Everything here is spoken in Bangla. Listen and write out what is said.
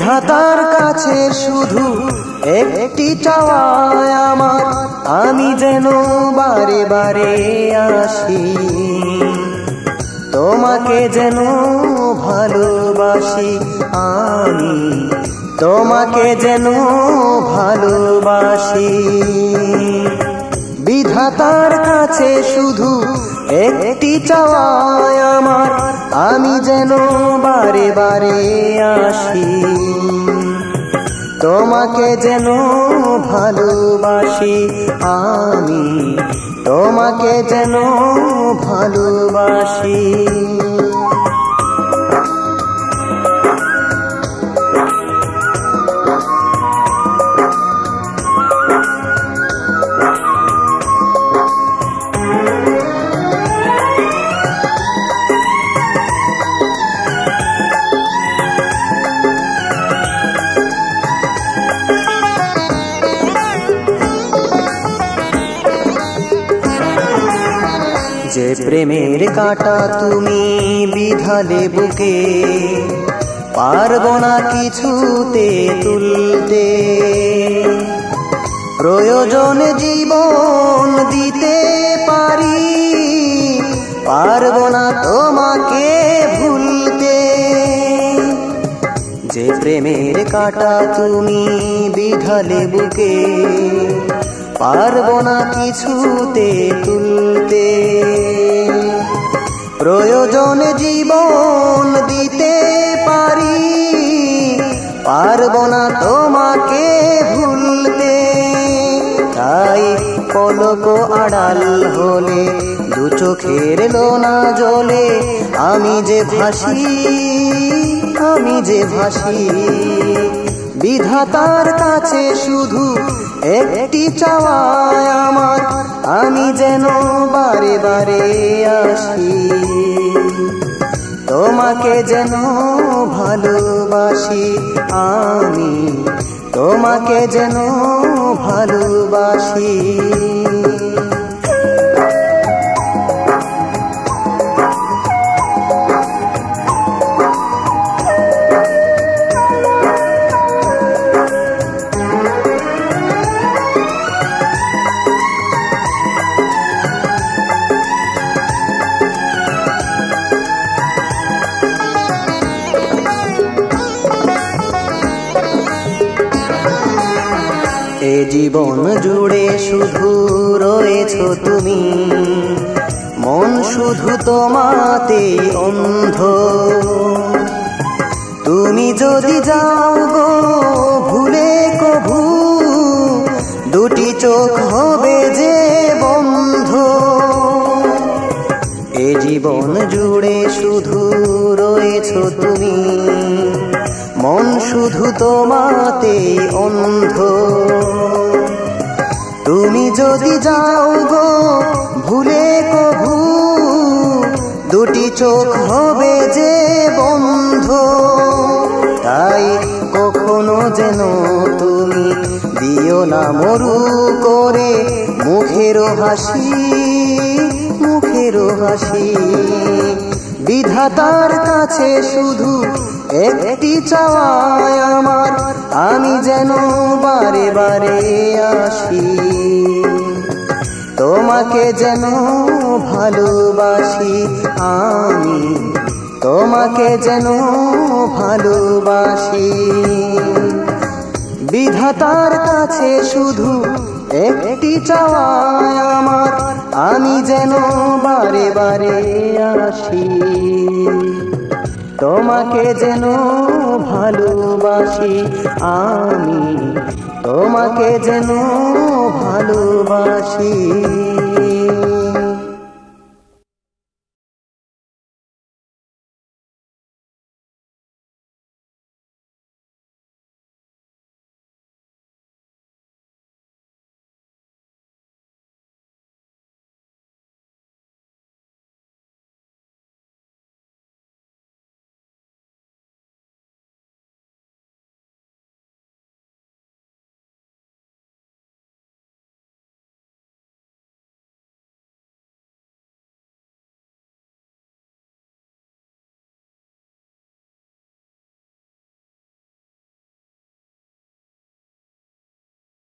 বিধাতার কাছে শুধু একটি চাওয়া আমার, আমি যেন বারে বারে আসি, তোমাকে যেন ভালোবাসি, আমি তোমাকে যেন ভালোবাসি। বিধাতার কাছে শুধু একটি চাওয়া আমার, আমি যেন বারে বারে আসি, তোমাকে যেন ভালোবাসি, আমি তোমাকে যেন ভালোবাসি। যে প্রেমের কাঁটা তুমি বিঁধালে বুকে, পারবো না কিছুতে তুলতে, প্রয়োজনে জীবন দিতে পারি, পারবো না তোমাকে ভুলতে। যে প্রেমের কাঁটা তুমি বিঁধালে বুকে, পারবো না কিছুতে তুলতে, প্রয়োজনে জীবন দিতে পারি, পারবো না তোমাকে ভুলতে। তাই পলক আড়াল হলে দু চোখের লোনা জ্বলে, আমি যে ভাসি, আমি যে ভাসি। বিধাতার কাছে শুধু একটি চাওয়া আমার, আমি যেন বারে বারে আসি, তোমাকে যেন ভালোবাসি, আমি তোমাকে যেন ভালোবাসি। এ জীবন জুড়ে শুধু রয়েছো তুমি, মন শুধু তোমাতে অন্ধ। তুমি যদি যাও গো ভুলে কভু, দুটি চোখ হবে যে বন্ধ। এ জীবন জুড়ে শুধু রয়েছো তুমি, মন শুধু তোমাতে অন্ধ। তুমি যদি যাও গো ভুলে কভু, দুটি চোখ হবে যে বন্ধ। তাই কখনো যেন তুমি দিও না মরু করে মুখেরও হাসি, মুখেরও হাসি। বিধাতার কাছে শুধু একটি চাওয়া আমার, আমি যেন বারে বারে আসি, তোমাকে যেন ভালোবাসি, আমি তোমাকে যেন ভালোবাসি। বিধাতার কাছে শুধু একটি চাওয়া আমার, আমি যেন বারে বারে আসি, তোমাকে যেন ভালোবাসি, আমি তোমাকে যেন ভালোবাসি।